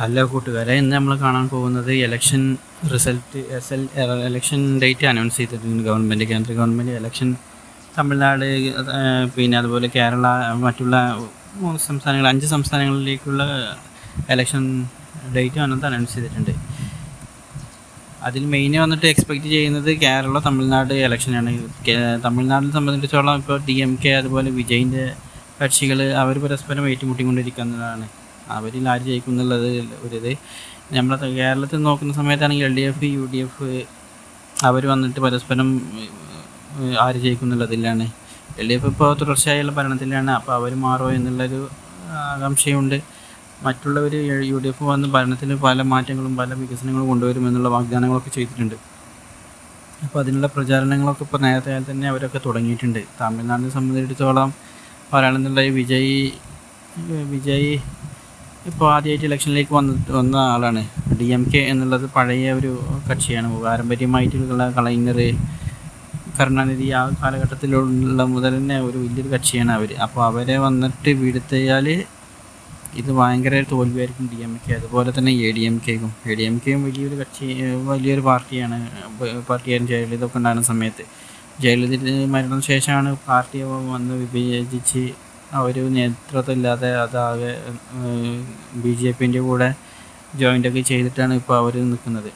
Hello കൂട്ടുകാരെ, ഇന്ന് നമ്മൾ കാണാൻ പോകുന്നത് election result election date announce ചെയ്തിട്ടുണ്ട് ഗവൺമെൻറ്. കേന്ദ്ര ഗവൺമെൻറ് ഇലക്ഷൻ തമിഴ്നാട്, പിന്നെ അതുപോലെ കേരള, മറ്റുള്ള 3 സംസ്ഥാനങ്ങൾ, 5 സംസ്ഥാനങ്ങളിലേക്കുള്ള ഇലക്ഷൻ ഡേറ്റ് അനൗൺസ് ചെയ്തിട്ടുണ്ട്. അതിൽ മെയിൻ വന്നിട്ട് എക്സ്പെക്റ്റ് ചെയ്യുന്നത് കേരള തമിഴ്നാട് ഇലക്ഷനാണ്. തമിഴ്നാടിനെ സംബന്ധിച്ചിടത്തോളം ഇപ്പോൾ DMK അതുപോലെ വിജയിൻ്റെ കക്ഷികൾ അവർ പരസ്പരം ഏറ്റുമുട്ടിക്കൊണ്ടിരിക്കുന്നതാണ്. അവരിൽ ആര് ജയിക്കും എന്നുള്ളത് ഒരിത്. നമ്മളെ കേരളത്തിൽ നോക്കുന്ന സമയത്താണെങ്കിൽ LDF UDF അവർ വന്നിട്ട് പരസ്പരം ആര് ജയിക്കും എന്നുള്ളതിലാണ്. LDF ഇപ്പോൾ തുടർച്ചയായുള്ള ഭരണത്തിലാണ്, അപ്പോൾ അവർ മാറുമോ എന്നുള്ളൊരു ആകാംക്ഷയുണ്ട്. മറ്റുള്ളവർ UDF വന്ന് ഭരണത്തിൽ പല മാറ്റങ്ങളും പല വികസനങ്ങളും കൊണ്ടുവരുമെന്നുള്ള വാഗ്ദാനങ്ങളൊക്കെ ചെയ്തിട്ടുണ്ട്. അപ്പോൾ അതിനുള്ള പ്രചാരണങ്ങളൊക്കെ ഇപ്പോൾ നേരത്തെ തന്നെ അവരൊക്കെ തുടങ്ങിയിട്ടുണ്ട്. തമിഴ്നാടിനെ സംബന്ധിച്ചിടത്തോളം പറയാണെന്നുള്ള വിജയ് ഇപ്പോൾ ആദ്യമായിട്ട് ഇലക്ഷനിലേക്ക് വന്ന ആളാണ്. DMK എന്നുള്ളത് പഴയ ഒരു കക്ഷിയാണ്. പാരമ്പര്യമായിട്ടുള്ള കലൈஞർ, കരുണാനിധി ആ കാലഘട്ടത്തിലുള്ള മുതൽ തന്നെ ഒരു വലിയൊരു കക്ഷിയാണ് അവർ. അപ്പോൾ അവരെ വന്നിട്ട് വീഴ്ത്തിയാൽ ഇത് ഭയങ്കര തോൽവിയായിരിക്കും DMK. അതുപോലെ തന്നെ ADMKയും വലിയൊരു പാർട്ടിയായിരുന്നു ജയലളിതയൊക്കെ ഉണ്ടാകുന്ന സമയത്ത്. ജയലളിത മരണശേഷമാണ് പാർട്ടി വന്ന് വിഭജിച്ച് അവർ നേതൃത്വമില്ലാതെ അതാകെ BJPൻ്റെ കൂടെ ജോയിൻ്റൊക്കെ ചെയ്തിട്ടാണ് ഇപ്പോൾ അവർ നിൽക്കുന്നത്.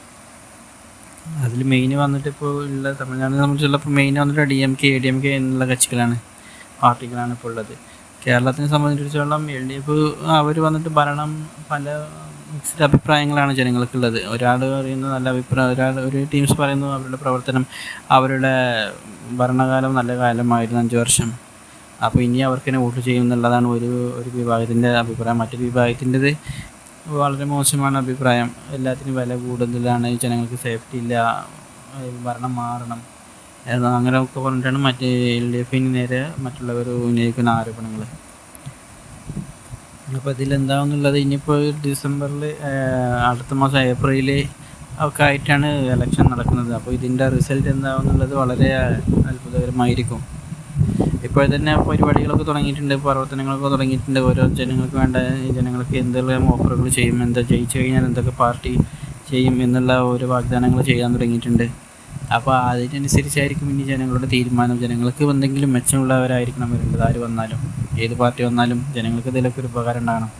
അതിൽ മെയിൻ വന്നിട്ട് ഇപ്പോൾ ഉള്ള തമിഴ്നാടിനെ സംബന്ധിച്ചുള്ള മെയിൻ വന്നിട്ട് DMK ADMK എന്നുള്ള പാർട്ടികളാണ് ഇപ്പോൾ ഉള്ളത്. കേരളത്തിനെ സംബന്ധിച്ചിടത്തോളം LDF അവർ വന്നിട്ട് ഭരണം പല മിക്സ്ഡ് അഭിപ്രായങ്ങളാണ് ജനങ്ങൾക്കുള്ളത്. ഒരാൾ പറയുന്നത് നല്ല അഭിപ്രായം, ഒരു ടീംസ് പറയുന്നു അവരുടെ പ്രവർത്തനം, അവരുടെ ഭരണകാലം നല്ല കാലമായിരുന്നു 5 വർഷം, അപ്പോൾ ഇനി അവർക്ക് തന്നെ വോട്ട് ചെയ്യും എന്നുള്ളതാണ് ഒരു വിഭാഗത്തിൻ്റെ അഭിപ്രായം. മറ്റൊരു വിഭാഗത്തിൻ്റെത് വളരെ മോശമാണ് അഭിപ്രായം. എല്ലാത്തിനും വില കൂടുതലാണ്, ജനങ്ങൾക്ക് സേഫ്റ്റി ഇല്ല, ഭരണം മാറണം അങ്ങനെയൊക്കെ പറഞ്ഞിട്ടാണ് മറ്റേ LDFന് നേരെ മറ്റുള്ളവർ ഉന്നയിക്കുന്ന ആരോപണങ്ങൾ. അപ്പോൾ ഇതിലെന്താണെന്നുള്ളത് ഇനിയിപ്പോൾ ഡിസംബറിൽ, അടുത്ത മാസം ഏപ്രിൽ ഒക്കെ ആയിട്ടാണ് ഇലക്ഷൻ നടക്കുന്നത്. അപ്പോൾ ഇതിൻ്റെ റിസൾട്ട് എന്താണെന്നുള്ളത് വളരെ അത്ഭുതകരമായിരിക്കും. ഇപ്പോൾ തന്നെ പരിപാടികളൊക്കെ തുടങ്ങിയിട്ടുണ്ട്, പ്രവർത്തനങ്ങളൊക്കെ തുടങ്ങിയിട്ടുണ്ട്. ഓരോ ജനങ്ങൾക്ക് എന്തെല്ലാം ഓഫറുകൾ ചെയ്യും, ജയിച്ചു കഴിഞ്ഞാൽ എന്തൊക്കെ പാർട്ടി ചെയ്യും എന്നുള്ള ഓരോ വാഗ്ദാനങ്ങൾ ചെയ്യാൻ തുടങ്ങിയിട്ടുണ്ട്. അപ്പോൾ അതിനനുസരിച്ചായിരിക്കും ഇനി ജനങ്ങളുടെ തീരുമാനം. ജനങ്ങൾക്ക് എന്തെങ്കിലും മെച്ചമുള്ളവരായിരിക്കണം വരേണ്ടത്. ആര് വന്നാലും, ഏത് പാർട്ടി വന്നാലും ജനങ്ങൾക്ക് ഇതിലൊക്കെ ഒരു ഉപകാരം ഉണ്ടാകണം,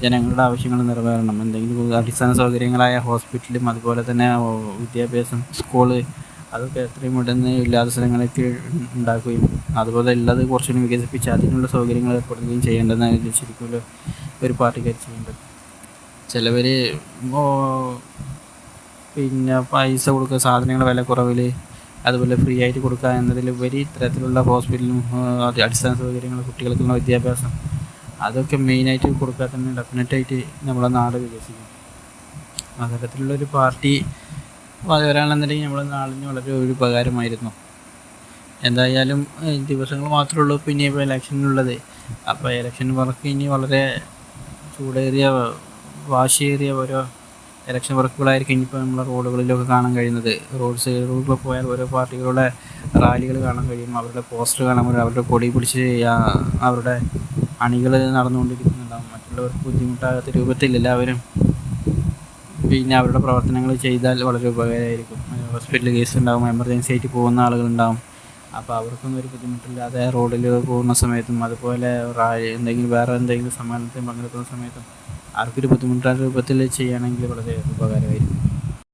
ജനങ്ങളുടെ ആവശ്യങ്ങൾ നിറവേറണം. എന്തെങ്കിലും അടിസ്ഥാന സൗകര്യങ്ങളായ ഹോസ്പിറ്റലും അതുപോലെ തന്നെ വിദ്യാഭ്യാസം, സ്കൂള്, അതൊക്കെ എത്രയും ഉടനെ ഇല്ലാത്ത സ്ഥലങ്ങളൊക്കെ ഉണ്ടാക്കുകയും അതുപോലെ ഉള്ളത് കുറച്ചുകൂടി വികസിപ്പിച്ച് അതിനുള്ള സൗകര്യങ്ങൾ ഏർപ്പെടുത്തുകയും ചെയ്യേണ്ടതെന്ന് ശരിക്കും ഒരു പാർട്ടിക്കാർ ചെയ്യേണ്ടത്. ചിലവർ പിന്നെ പൈസ കൊടുക്കുക, സാധനങ്ങളുടെ വില കുറവിൽ, അതുപോലെ ഫ്രീ ആയിട്ട് കൊടുക്കുക എന്നതിലുപരി ഇത്തരത്തിലുള്ള ഹോസ്പിറ്റലും അടിസ്ഥാന സൗകര്യങ്ങൾ, കുട്ടികൾക്കുള്ള വിദ്യാഭ്യാസം, അതൊക്കെ മെയിനായിട്ട് കൊടുക്കാൻ തന്നെ ഡെഫിനറ്റായിട്ട് നമ്മളെ നാട് വികസിക്കും. അത്തരത്തിലുള്ളൊരു പാർട്ടി വരാണെന്നുണ്ടെങ്കിൽ നമ്മുടെ നാടിന് വളരെ ഒരു ഉപകാരമായിരുന്നു. എന്തായാലും ദിവസങ്ങൾ മാത്രമേ ഉള്ളൂ പിന്നെ ഇപ്പോൾ ഇലക്ഷനുള്ളത്. അപ്പോൾ ഇലക്ഷൻ വർക്ക് ഇനി വളരെ ചൂടേറിയ വാശിയേറിയ ഓരോ ഇലക്ഷൻ വർക്കുകളായിരിക്കും ഇനിയിപ്പോൾ നമ്മളെ റോഡുകളിലൊക്കെ കാണാൻ കഴിയുന്നത്. റോഡുകളിൽ പോയാൽ ഓരോ പാർട്ടികളുടെ റാലികൾ കാണാൻ കഴിയും, അവരുടെ പോസ്റ്റർ കാണാൻ കഴിയും, അവരുടെ കൊടി പിടിച്ച് അവരുടെ അണികൾ നടന്നുകൊണ്ടിരിക്കുന്നുണ്ടാകും. മറ്റുള്ളവർക്ക് ബുദ്ധിമുട്ടാകാത്ത രൂപത്തിൽ എല്ലാവരും പിന്നെ അവരുടെ പ്രവർത്തനങ്ങൾ ചെയ്താൽ വളരെ ഉപകാരമായിരിക്കും. ഹോസ്പിറ്റൽ കേസ് ഉണ്ടാകും, എമർജൻസി ആയിട്ട് പോകുന്ന ആളുകളുണ്ടാകും. അപ്പോൾ അവർക്കൊന്നും ഒരു ബുദ്ധിമുട്ടില്ലാതെ റോഡിൽ പോകുന്ന സമയത്തും അതുപോലെ വേറെ എന്തെങ്കിലും സമ്മേളനത്തിൽ പങ്കെടുക്കുന്ന സമയത്തും ആർക്കൊരു ബുദ്ധിമുട്ടാത്ത രൂപത്തിൽ ചെയ്യുകയാണെങ്കിൽ വളരെ ഉപകാരമായിരിക്കും.